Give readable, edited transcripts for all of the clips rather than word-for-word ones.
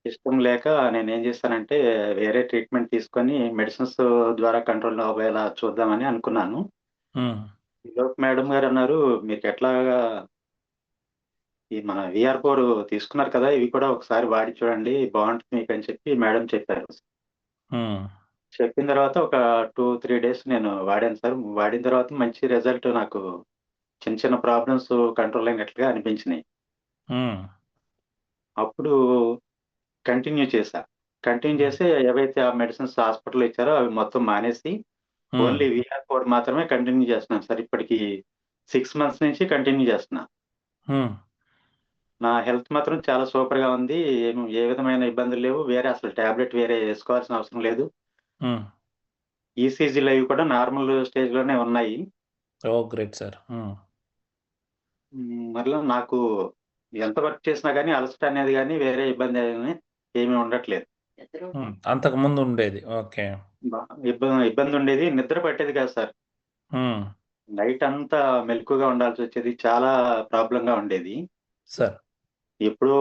ఇష్టం లేక నేనేం చేశానంటే వేరే ట్రీట్మెంట్ తీసుకొని మెడిసిన్స్ ద్వారా కంట్రోల్ అవ్వేలా చూద్దామని అనుకున్నాను. హ్మ్. ఈలోపు మేడం గారు అన్నారు, "మీకు ఎట్లాగా ఈ మన VR4 తీసుకున్నారు కదా! ఇవి కూడా ఒకసారి వాడి చూడండి బావుంటుంది మీకు" అని చెప్పి మేడం చెప్పారు. హ్మ్. చెప్పిన తర్వాత ఒక 2, 3 డేస్ నేను వాడాను సార్. వాడిన తర్వాత మంచి రిజల్ట్ నాకు చిన్న చిన్న ప్రాబ్లమ్స్ కంట్రోల్ అయినట్లుగా అనిపించినాయి. హ్మ్. అప్పుడు కంటిన్యూ చేశా. కంటిన్యూ హ్మ్. చేసి ఏవైతే ఆ మెడిసిన్స్ హాస్పిటల్‌లో ఇచ్చారో అవి మొత్తం మానేసి హ్మ్. ఓన్లీ VR4 మాత్రమే కంటిన్యూ చేస్తున్నాను సార్. ఇప్పటికి 6 మంత్స్ నుంచి కంటిన్యూ చేస్తున్నా. హ్మ్. నా హెల్త్ మాత్రం చాలా సూపర్‌గా ఉంది. ఏ విధమైన ఇబ్బందులు లేవు. వేరే అసలు టాబ్లెట్ వేరే ఏసుకోవాల్సిన అవసరం లేదు. హ్మ్. ఈసీజీలు అవి కూడా నార్మల్ స్టేజ్‌లోనే ఉన్నాయి. ఓహ్! Great sir. హ్మ్. మరలా నాకు ఎంత వర్క్ చేసినా గాని అలసట అనేది గాని, వేరే ఇబ్బంది అని ఏమీ ఉండట్లేదు. హ్మ్. అంతకుముందు ఉండేది. ఓకే. బ ఇబ్బందుండేది. నిద్ర పట్టేది కాదు సార్. హ్మ్. నైట్ అంతా మెలకువగా ఉండాల్సొచ్చేది. చాలా ప్రాబ్లమ్‌గా ఉండేది. సార్. ఎప్పుడో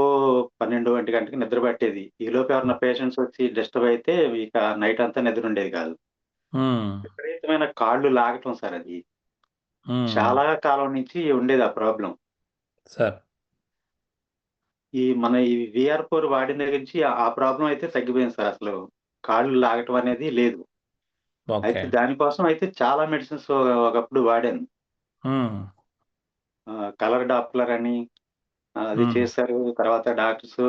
12, 1 గంటకి నిద్ర పట్టేది. ఈలోపు హ్మ్. ఎవరైనా పేషెంట్స్ వచ్చి డిస్టర్బ్ అయితే ఇక నైట్ అంతా నిద్ర ఉండేది కాదు. హ్మ్. విపరీతమైన కాళ్ళు లాగటం సార్ అది. హ్మ్. చాలా కాలం నుంచి ఉండేది ఆ ప్రాబ్లమ్. సార్. ఈ VR4 వాడిన దగ్గర నుంచి ఆ ప్రాబ్లమ్ అయితే తగ్గిపోయింది సార్ అసలు. కాళ్ళు లాగటం అనేది లేదు. ఓకే. అయితే దానికోసం అయితే చాలా మెడిసిన్స్ ఒకప్పుడు వాడాను. హ్మ్. కలర్ డాప్లర్ అని అది హ్మ్. చేశారు. తర్వాత డాక్టర్స్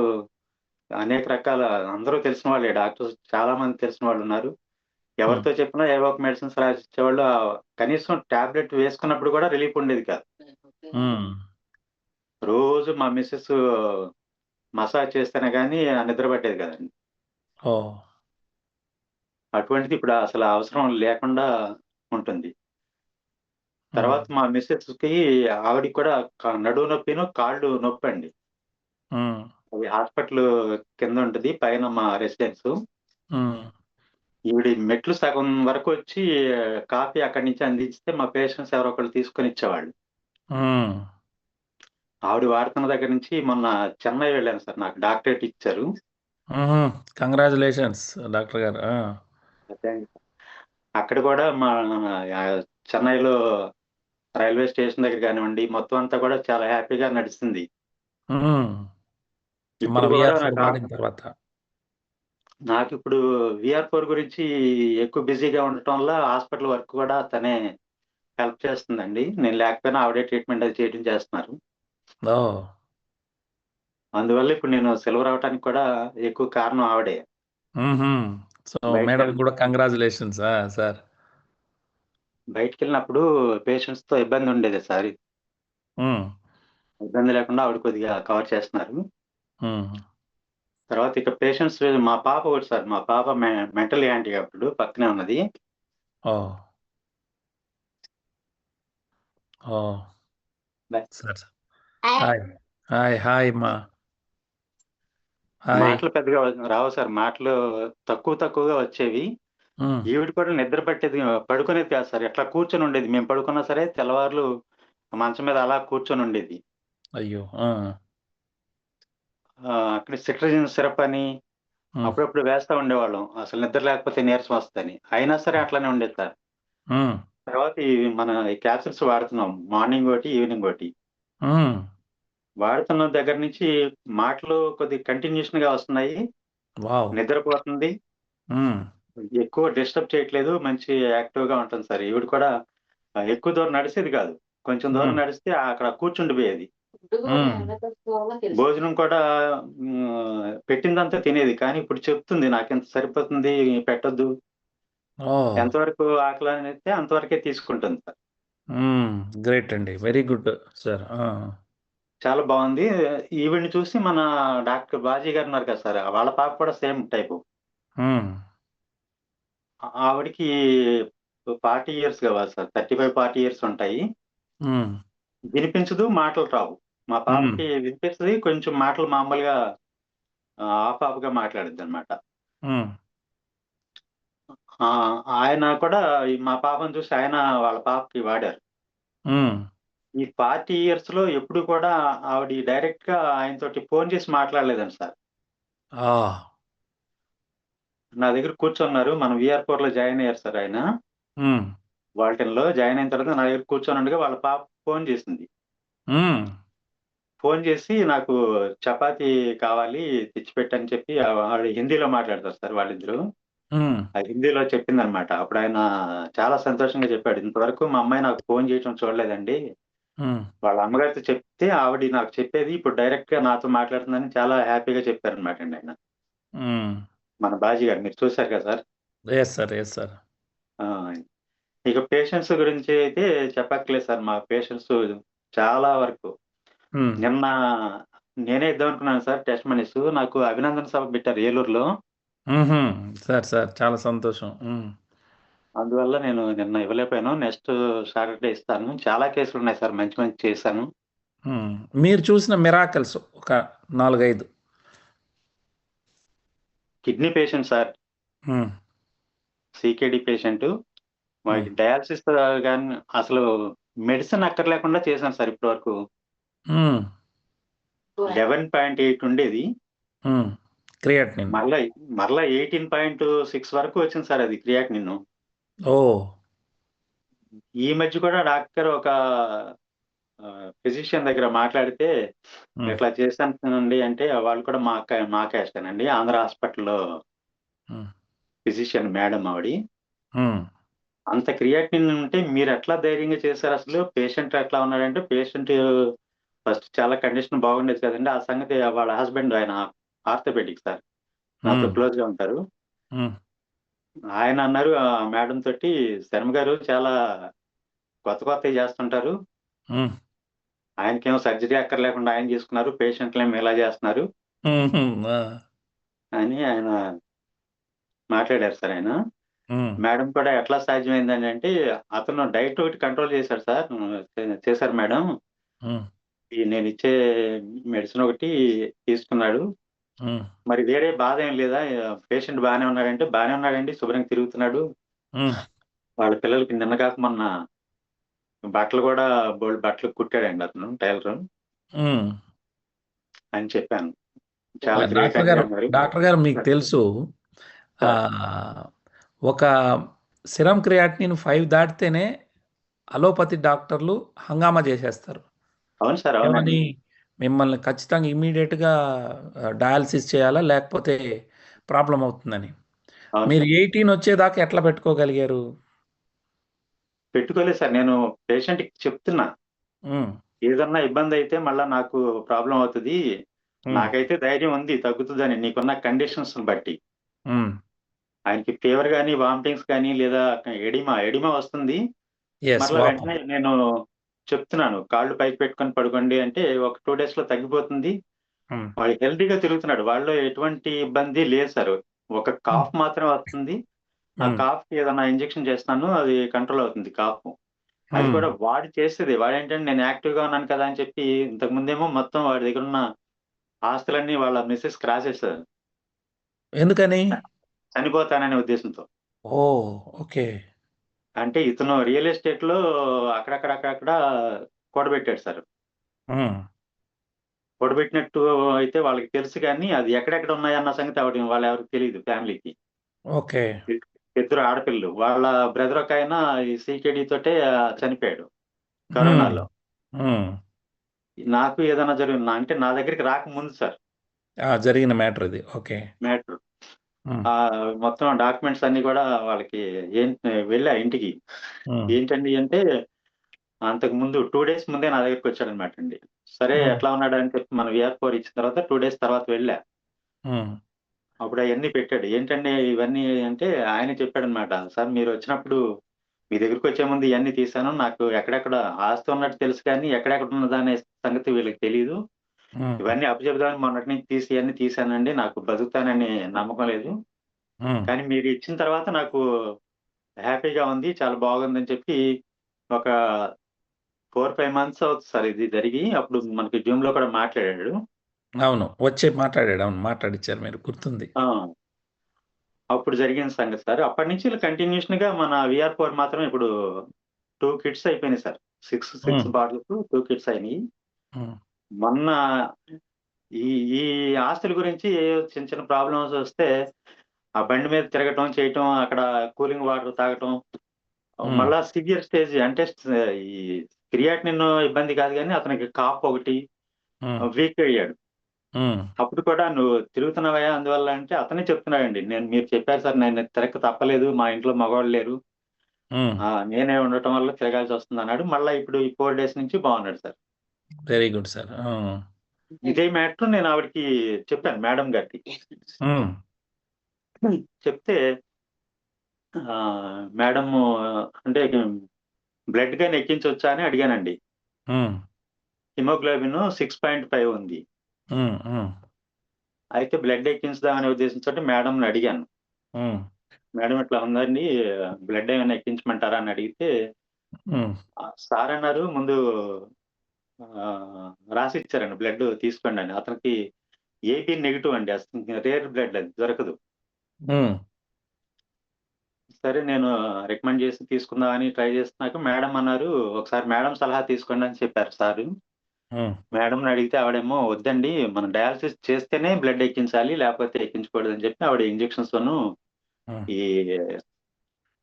అనేక రకాల అందరూ తెలిసిన వాళ్ళే డాక్టర్స్ చాలా మంది తెలిసిన వాళ్ళున్నారు. హ్మ్. ఎవరితో చెప్పినా ఏవో ఒక మెడిసిన్స్ రాసిచ్చేవాళ్ళు. కనీసం టాబ్లెట్ వేసుకున్నప్పుడు కూడా రిలీఫ్ ఉండేది కాదు. హ్మ్. రోజు మా మిసెస్ మసాజ్ చేస్తేనే గాని నిద్ర పట్టేది కాదండి. ఓహ్! అటువంటిది ఇప్పుడు అసలు అవసరం లేకుండా ఉంటుంది. హ్మ్. తర్వాత మా మిసెస్‌కి ఆవిడకి కూడా నడుము నొప్పిను, కాళ్ళు నొప్పండి. హ్మ్. అది హాస్పిటల్ కింద ఉంటది. పైన మా రెసిడెన్సు. హ్మ్. ఈవిడ మెట్లు సగం వరకొచ్చి కాఫీ అక్కడి నుంచి అందించితే మా పేషెంట్స్ ఎవరో ఒకళ్ళు తీసుకొనిచ్చేవాళ్ళు. హ్మ్. ఆవిడ వాడుతున్న దగ్గర నుంచి మొన్న చెన్నై వెళ్ళాను సార్. నాకు డాక్టరేట్ ఇచ్చారు. హుహు. కంగ్రాచ్యులేషన్స్ డాక్టర్ గారు. ఆ! థాంక్స్. అక్కడ కూడా మా చెన్నైలో రైల్వే స్టేషన్ దగ్గర కానివ్వండి, మొత్తం అంతా కూడా చాలా హ్యాపీగా నడుస్తుంది. హ్మ్. మన ఇప్పుడు కూడా VR4 వాడిన తర్వాత. నాకిప్పుడు VR4 గురించి ఎక్కువ బిజీగా ఉండటం వల్ల హాస్పిటల్ వర్క్ కూడా తనే హెల్ప్ చేస్తుందండి. నేను లేకపోయినా ఆవిడే ట్రీట్మెంట్ అది చేయడం చేస్తున్నారు. ఓహ్! అందువల్ల ఇప్పుడు నేను సిల్వర్ అవ్వటానికి కూడా ఎక్కువ కారణం ఆవిడే. హుహు. సో, మేడంకి బయటికెళ్ గూడా కంగ్రాచ్యులేషన్స్. ఆ! సార్. బయటికెళ్ళినప్పుడు పేషెంట్స్‌తో ఇబ్బందుండేది సార్. హ్మ్. ఇబ్బంది లేకుండా ఆవిడ కొద్దిగా కవర్ చేస్తున్నారు. హ్మ్. తర్వాత ఇక పేషెంట్స్ మా పాప ఒకటి సార్. మా పాప మెంటల్ హ్యాండిక్యాప్డ్ పక్కనే ఉన్నది. Oh! Oh! Bye sir. Hi. Hi. Hi అమ్మా. హాయ్. మాటలు పెద్దగా రావు సార్. మాటలు తక్కువగా వచ్చేవి. హ్మ్. ఈవిడ కూడా నిద్ర పట్టేది పడుకునేది కాదు సార్. ఎట్లా కూర్చొనుండేది. మేము పడుకున్నా సరే తెల్లవార్లు మంచం మీద అలా కూర్చొనుండేది. అయ్యో! ఆ! అక్కడ సిట్రజిన్ సిరప్ అని హ్మ్. అప్పుడప్పుడు వేస్తా ఉండేవాళ్ళం. అసలు నిద్ర లేకపోతే నీరసం వస్తదని. అయినా సరే అట్లనే ఉండేది సార్. హ్మ్. తర్వాత ఈ క్యాప్సూల్స్ వాడుతున్నాం. మార్నింగ్ ఒకటి, ఈవినింగ్ ఒకటి. హ్మ్. వాడుతున్న దగ్గర నుంచి మాటలు కొద్దిగా కంటిన్యూషన్‌గా వస్తున్నాయి. వావ్! నిద్రపోతుంది. హ్మ్. ఎక్కువ డిస్టర్బ్ చేయట్లేదు. మంచి యాక్టివ్‌గా ఉంటుంది సార్. ఈవిడ కూడా ఎక్కువ దూరం నడిసేది కాదు. కొంచెం దూరం హ్మ్. నడిస్తే అక్కడ కూర్చుండిపోయేది. హ్మ్. భోజనం కూడా పెట్టిందంతా తినేది. కానీ ఇప్పుడు చెప్తుంది నాకింత సరిపోతుంది పెట్టొద్దు. ఓహ్! ఎంతవరకు ఆకలనిస్తే అంతవరకే తీసుకుంటుంది సార్. హ్మ్. గ్రేట్ అండి. Very good sir. ఆ! చాలా బావుంది. ఈవిడ్ని చూసి మన డాక్టర్ బాజీ గారున్నారు కదా సార్! వాళ్ళ పాప కూడా సేమ్ టైపు. హ్మ్. ఆవిడకి 40 ఇయర్స్ కావాలి సార్. 35, 40 ఇయర్స్ ఉంటాయి. హ్మ్. వినిపించదు, మాటలు రావు. మా హ్మ్. పాపకి వినిపిస్తది. కొంచెం మాటలు మామూలుగా హాఫ్ హాఫ్‌గా మాట్లాడిద్దనమాట. హ్మ్. ఆ! ఆయన కూడా మా పాపను చూసి ఆయన వాళ్ళ పాపకి వాడారు. హ్మ్. ఈ 40 ఇయర్స్‌లో ఎప్పుడు కూడా ఆవిడ డైరెక్ట్‌గా ఆయనతోటి ఫోన్ చేసి మాట్లాడలేదంట సార్. ఆ! నా దగ్గర కూర్చున్నారు. మన వీఆర్4లో జాయిన్ అయ్యారు సార్ ఆయన. హ్మ్. వాల్టన్‌లో జాయిన్ అయిన తర్వాత నా దగ్గర కూర్చొనుండగా వాళ్ళ పాప ఫోన్ చేసింది. హ్మ్. ఫోన్ చేసి నాకు చపాతీ కావాలి తెచ్చిపెట్టని చెప్పి ఆవిడ హిందీలో మాట్లాడతారు సార్ వాళ్ళిద్దరూ. హ్మ్. హిందీలో చెప్పిందనమాట. అప్పుడు ఆయన చాలా సంతోషంగా చెప్పాడు. ఇంతవరకు మా అమ్మాయి నాకు ఫోన్ చేయటం చూడలేదండి. హ్మ్. వాళ్ళ అమ్మగారితో చెప్తే ఆవిడ నాకు చెప్పేది ఇప్పుడు డైరెక్ట్‌గా నాతో మాట్లాడుతుందని చాలా హ్యాపీగా చెప్పారనమాటండి ఆయన. హ్మ్. మన బాజీ గారు మీరు చూసారు కదా sir. Yes sir. Yes sir. ఆ! ఇక పేషెంట్స్ గురించి అయితే చెప్పక్కర్లేదు సార్. మా పేషెంట్స్ చాలా వరకు. హ్మ్. నిన్న నేనే ఇద్దామనుకున్నాను సార్ టెస్ట్ మనీస్. నాకు అభినందన సభ పెట్టారు ఏలూరులో. హుహు. సార్, సార్ చాలా సంతోషం. అందువల్ల నేను నిన్న ఇవ్వలేకపోయాను. నెక్స్ట్ సాటర్‌డే ఇస్తాను. చాలా కేసులున్నాయి సార్ మంచి మంచి చేశాను. హ్మ్. మీరు చూసిన మిరాకిల్స్ ఒక 4, 5. Kidney patient sir. Hmm. CKD patient. Hmm. వాడికి డయాలిసిస్ గాని అసలు మెడిసిన్ అక్కర్లేకుండా చేశాను సార్ ఇప్పటి వరకు. హ్మ్. 11.8 ఉండేది. హ్మ్. క్రియాటినిన్. మరలా మరలా 18.6 వరకు వచ్చింది సార్ అది క్రియాటినిన్. ఓహ్! ఈ మధ్య కూడా డాక్టర్ ఒక ఫిజిషియన్ దగ్గర మాట్లాడితే, హ్మ్. ఇట్లా చేశానండి అంటే వాళ్ళు కూడా మా క్యాస్టేనండి. ఆంధ్ర హాస్పిటల్‌లో హ్మ్. ఫిజిషియన్ మేడం ఆవిడి. హ్మ్. అంత క్రియాటినిన్ ఉంటే మీరెట్లా ధైర్యంగా చేశారసలు? పేషెంట్ ఎట్లా ఉన్నాడంటే, పేషెంట్ ఫస్ట్ చాలా కండిషన్ బాగుండేది కదండీ! ఆ సంగతి వాళ్ళ హస్బెండ్ ఆయన ఆర్థోపెడిక్ సార్. నాతో హ్మ్. క్లోజ్‌గా ఉంటారు. హ్మ్. ఆయన అన్నారు మేడం తోటి, "శర్మ గారు చాలా కొత్త కొత్తయి చేస్తుంటారు. హ్మ్. ఆయనకేమో సర్జరీ అక్కర్లేకుండా ఆయన చేసుకున్నారు. పేషెంట్‌లేమో ఇలా చేస్తున్నారు" హుహు. ఆ! అని ఆయన మాట్లాడారు సార్ ఆయన. హ్మ్. మేడం కూడా ఎట్లా సాధ్యమైందని అంటే, అతను డైట్ ఒకటి కంట్రోల్ చేశారు సార్. చేశారు మేడం. హ్మ్. ఈ నేనిచ్చే మెడిసిన్ ఒకటి తీసుకున్నాడు. హ్మ్. మరి వేరే బాధేం లేదా? పేషెంట్ బానే ఉన్నాడంటే, బానే ఉన్నాడండి. శుభ్రంగా తిరుగుతున్నాడు. హ్మ్. వాళ్ళ పిల్లలకి నిన్న కాక మొన్న బట్టలు గూడా బోలెడు బట్టలు కుట్టాడండి అతను టైలరు హ్మ్. అని చెప్పాను. చాలా గ్రేట్ డాక్టర్ అండి గారు, అన్నారు. డాక్టర్ గారు మీకు సార్. తెలుసు సార్. ఒక సిరమ్ క్రియాటినిన్ 5 దాటితేనే అలోపతి డాక్టర్లు హంగామా చేసేస్తారు. అవును సార్. అవునండి. ఏమని? మిమ్మల్ని ఖచ్చితంగా ఇమ్మీడియేట్‌గా డయాలిసిస్ చేయాలా? లేకపోతే ప్రాబ్లమ్ అవుతుందని. అవును మీరు సార్. 18 వచ్చేదాకా ఎట్లా పెట్టుకోగలిగారు? పెట్టుకోలేదు సార్. నేను పేషెంట్‌కి చెప్తున్నా. హ్మ్. ఏదన్నా ఇబ్బందయితే మళ్ళా నాకు ప్రాబ్లమ్ అవుతది. హ్మ్. నాకైతే ధైర్యం ఉంది తగ్గుతదని నీకున్న కండిషన్స్‌ని బట్టి. హ్మ్. ఆయనకి ఫీవర్ గాని, వామిటింగ్స్ కానీ లేదా ఎడిమా వస్తుంది. యెస్. మరలా వాపు. వెంటనే నేను చెప్తున్నాను. కాళ్ళు పైకి పెట్టుకొని పడుకోండి అంటే, ఒక 2 డేస్‌లో తగ్గిపోతుంది. హ్మ్. వాడు హెల్తీగా తిరుగుతున్నాడు. వాళ్ళలో ఎటువంటి ఇబ్బంది లేదు సార్. ఒక హ్మ్. కాఫ్ మాత్రమే వస్తుంది. ఆ హ్మ్. కాఫ్‌కి ఏదన్నా ఇంజెక్షన్ చేస్తాను. అది కంట్రోల్ అవుతుంది కాఫు. అది హ్మ్. కూడా వాడు చేసేదే. వాడేంటంటే నేను యాక్టివ్‌గా ఉన్నాను కదా! అని చెప్పి ఇంతకుముందేమో మొత్తం వాడి దగ్గరున్న ఆస్తులన్నీ వాళ్ళ మిసెస్‌కి రాసేసారు. ఎందుకని? చనిపోతాననే ఉద్దేశంతో. ఓహ్! ఓకే. అంటే ఇతను రియల్ ఎస్టేట్‌లో అక్కడక్కడ కూడబెట్టాడు సార్. హ్మ్. కూడబెట్టినట్టు అయితే వాళ్ళకి తెలుసు గానీ, అది ఎక్కడెక్కడ ఉన్నాయన్న సంగతి వాళ్ళెవరికీ తెలీదు ఫ్యామిలీకి. ఓకే. ఇ ఇద్దరు ఆడపిల్లలు. వాళ్ళ బ్రదర్ ఒకాయన ఈ సీకేడీ తోటే చనిపోయాడు హ్మ్. కరోనాలో. హ్మ్. నాకు ఏదైనా అంటే నా దగ్గరికి రాకముందు సార్ జరిగిన మ్యాటర్ ఇది. ఓకే. మ్యాటర్. హ్మ్. మొత్తం డాక్యుమెంట్స్ అన్నీ గూడా వాళ్ళకి వెళ్ళా ఇంటికి. హ్మ్. ఏంటండి అంటే, అంతకుముందు 2 డేస్ ముందే నా దగ్గరికొచ్చాడనమాటండి. సరే హ్మ్. ఎట్లా ఉన్నాడని చెప్పి మన వీఆర్4 ఇచ్చిన తర్వాత 2 డేస్ తర్వాత వెళ్ళా. హ్మ్. అప్పుడు అయన్నీ పెట్టాడు. ఏంటండి ఇవన్నీ అంటే ఆయనే చెప్పాడనమాట. సార్ మీరొచ్చినప్పుడు మీ దగ్గరికొచ్చే ముందు ఇయన్నీ తీశాను. నాకు ఎక్కడెక్కడ ఆస్తి ఉన్నట్టు తెలుసు కానీ, ఎక్కడెక్కడ ఉన్నదనే సంగతి వీళ్ళకి తెలీదు. హ్మ్. ఇవన్నీ అప్పజెపుదామని మొన్నటి నుంచి ఇయన్నీ తీశానండి. నాకు బతుకుతానని నమ్మకం లేదు. హ్మ్. కానీ మీరిచ్చిన తర్వాత నాకు హ్యాపీగా ఉంది. చాలా బాగుందని చెప్పి ఒక 4, 5 మంత్స్ అవుతుంది సార్ ఇది జరిగి. అప్పుడు మనకి జూమ్‌లో కూడా మాట్లాడాడు. అవును. వచ్చి మాట్లాడాడు. అవును. మాట్లాడిచ్చారు మీరు గుర్తుంది. ఆ! అప్పుడు జరిగిన సంగతి సార్. అప్పటినుంచి ఇలా కంటిన్యూషన్‌గా మన వీఆర్4 మాత్రం ఇప్పుడు 2 కిట్స్ అయిపోయినాయి సార్. 6 హ్మ్. బాటిల్స్ 2 కిట్స్ అయినియి. హ్మ్. మొన్న ఈ ఈ ఆస్తుల గురించి చిన్న చిన్న ప్రాబ్లమ్స్ వస్తే ఆ బండి మీద తిరగటం, చేయటం, అక్కడ కూలింగ్ వాటర్ తాగటం, హ్మ్. మళ్ళా సివియర్ స్టేజ్ అంటే ఈ క్రియాటినిన్ ఇబ్బంది కాదు గానీ అతనికి కాఫ్ ఒకటి, హ్మ్. వీక్ అయ్యాడు. హ్మ్. అప్పుడు కూడా "నువ్వు తిరుగుతున్నావయ్యా అందువల్ల" అంటే అతనే చెప్తున్నాడండి. మీరు చెప్పారు సార్ నేను తిరగక తప్పలేదు. మా ఇంట్లో మగవాళ్ళు లేరు. హ్మ్. నేనే ఉండటం వల్ల తిరగాల్సొస్తుందన్నాడు. మళ్ళా ఇప్పుడు ఈ 4 డేస్ నుంచి బాగున్నాడు సార్. Very good sir. ఆ! ఇదే మ్యాటర్ నేను ఆవిడకి చెప్పాను మేడం గారికి. హ్మ్. చెప్తే మేడము అంటే బ్లడ్ గాని ఎక్కించొచ్చా అని అడిగానండి. హ్మ్. హిమోగ్లోబిన్ 6.5 ఉంది. హ్మ్. హ్మ్. అయితే బ్లడ్ ఎక్కించుదామనే ఉద్దేశంతోటి మేడంని అడిగాను. హ్మ్. మేడం ఇట్లా ఉందండి. బ్లడ్ ఏమైనా ఎక్కించమంటారా అని అడిగితే హ్మ్. సార్ అన్నారు ముందు రాసిచ్చారండి బ్లడ్ తీసుకోండని. అతనికి ఏబీ నెగెటివ్ అండి. అసలు రేర్ బ్లడ్ అది దొరకదు. హ్మ్. సరే నేను రికమెండ్ చేసి తీసుకుందామని ట్రై చేస్తున్నాక మేడం అన్నారు, "ఒకసారి మేడం సలహా తీసుకోండి" అని చెప్పారు సారు. హ్మ్. మేడంని అడిగితే ఆవిడేమో వద్దండి మనం డయాలిసిస్ చేస్తేనే బ్లడ్ ఎక్కించాలి. లేకపోతే ఎక్కించకూడదని చెప్పి ఆవిడ ఇంజెక్షన్స్‌తోను హ్మ్. ఈ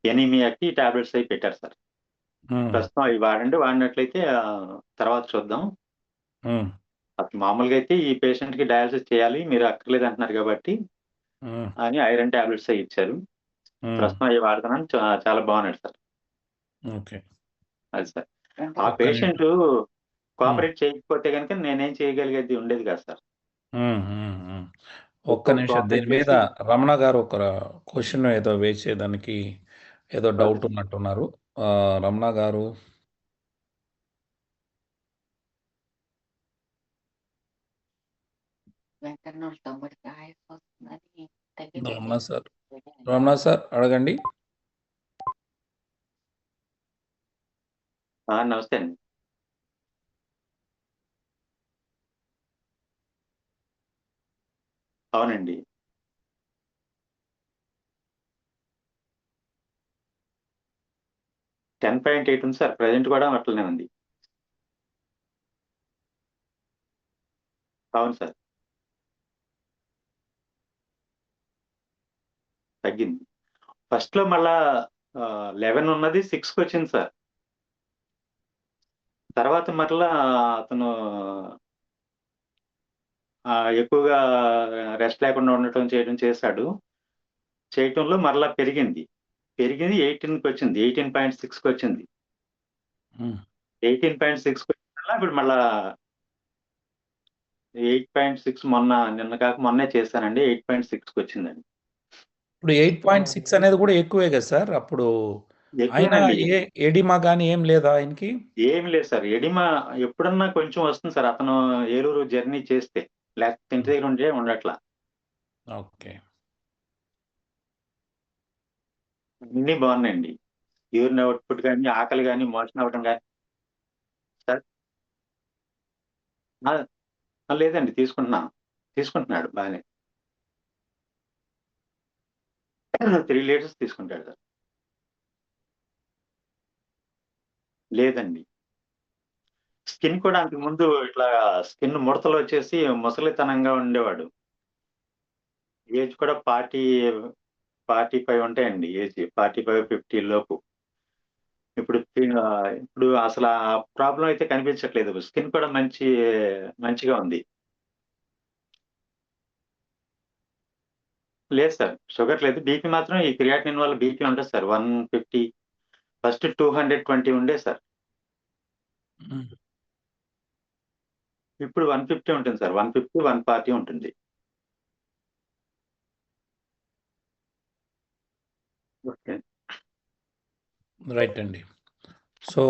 ఎనీమియాకి టాబ్లెట్స్ అయి పెట్టారు సార్. హ్మ్. ప్రస్తుతం అవి వాడండి. వాడినట్లయితే తర్వాత చూద్దాం. హ్మ్. అసలు మామూలుగా అయితే ఈ పేషెంట్‌కి డయాలిసిస్ చేయాలి. మీరు అక్కర్లేదంటున్నారు కాబట్టి హ్మ్. అని ఐరన్ టాబ్లెట్స్ అయి ఇచ్చారు. హ్మ్. ప్రస్తుతం అయి వాడుతున్నాను. చాలా బాగున్నాడు సార్. ఓకే. అది సార్. ఆ ఒక్క నిమిషం. పేషెంటు హ్మ్. కోఆపరేట్ చేయకపోతే గనుక నేనేం చేయగలిగేది ఉండేది కాదు సార్. హ్మ్. హ్మ్. హ్మ్. ఒక్క ఎక్కువ నిమిషం. దీని కోఆపరేట్ మీద చేసి రమణ గారు ఒక క్వెషన్ ఏదో రైజ్ చేయడానికి ఏదో ఓకే. డౌట్ ఉన్నట్టున్నారు. రమణ గారు వెంకన్నోళ్ళ తమ్ముడికి ఆయాసం వస్తుందని రమణ తగ్గిపోయింది. సార్. రమణ సార్ అడగండి. నమస్తే అండి. అవునండి. 10.8 ఉంది సార్. ప్రెజెంట్ కూడా అట్లనే ఉంది. అవును సార్. తగ్గింది. ఫస్ట్‌లో మళ్ళా 11 ఉన్నది 6కొచ్చింది సార్. తర్వాత మరలా అతను ఎక్కువగా రెస్ట్ లేకుండా ఉండటం, చేయడం చేశాడు. చేయటంలో మరలా పెరిగింది. పెరిగింది 18కొచ్చింది. 18.6కొచ్చింది. హ్మ్. 18.6కొచ్చిందల్లా ఇప్పుడు మళ్ళా 8.6 నిన్న కాక మొన్నే చేశానండి. 8.6కొచ్చిందండి. ఇప్పుడు 8.6 అనేది కూడా ఎక్కువే కదా సార్! అప్పుడు అయినా ఎక్కువేనండి. ఎడిమా గాని ఏం లేదా ఆయనకి? ఏమి లేదు సార్. ఎడిమా ఎప్పుడన్నా కొంచెం వస్తుంది సార్. అతను ఏలూరు జర్నీ చేస్తే. లేకపోతే ఇంటి హ్మ్. దగ్గర ఉంటే ఉండట్లా. ఓకే. అన్నీ బావున్నాయండి. యూరిన్ అవుట్‌పుట్ గాని, ఆకలి గాని, మోషన్ అవ్వడం గాని సార్ ఆ! లేదండి తీసుకుంటున్నాను. తీసుకుంటున్నాడు బానే. 3 లీటర్స్ తీసుకుంటాడు సార్. లేదండి. స్కిన్ కూడా అంతకుముందు ఇట్లా స్కిన్ ముడతలొచ్చేసి ముసలితనంగా ఉండేవాడు. ఏజ్ కూడా 45 ఉంటాయండి ఏజ్. 45, 50 లోపు. ఇప్పుడు అసల ఆ ప్రాబ్లమ్ అయితే కనిపించట్లేదు. స్కిన్ కూడా మంచిగా ఉంది. లేదు సార్. షుగర్ లేదు. బీపీ మాత్రం ఈ క్రియాటినిన్ వల్ల బీపీ ఉంటది సార్. 150 ఫస్ట్ 220 ఉండేది సార్. హ్మ్. ఇప్పుడు 150 ఉంటుంది సార్. 150, 140 ఉంటుంది. ఓకే. రైట్ అండి. సో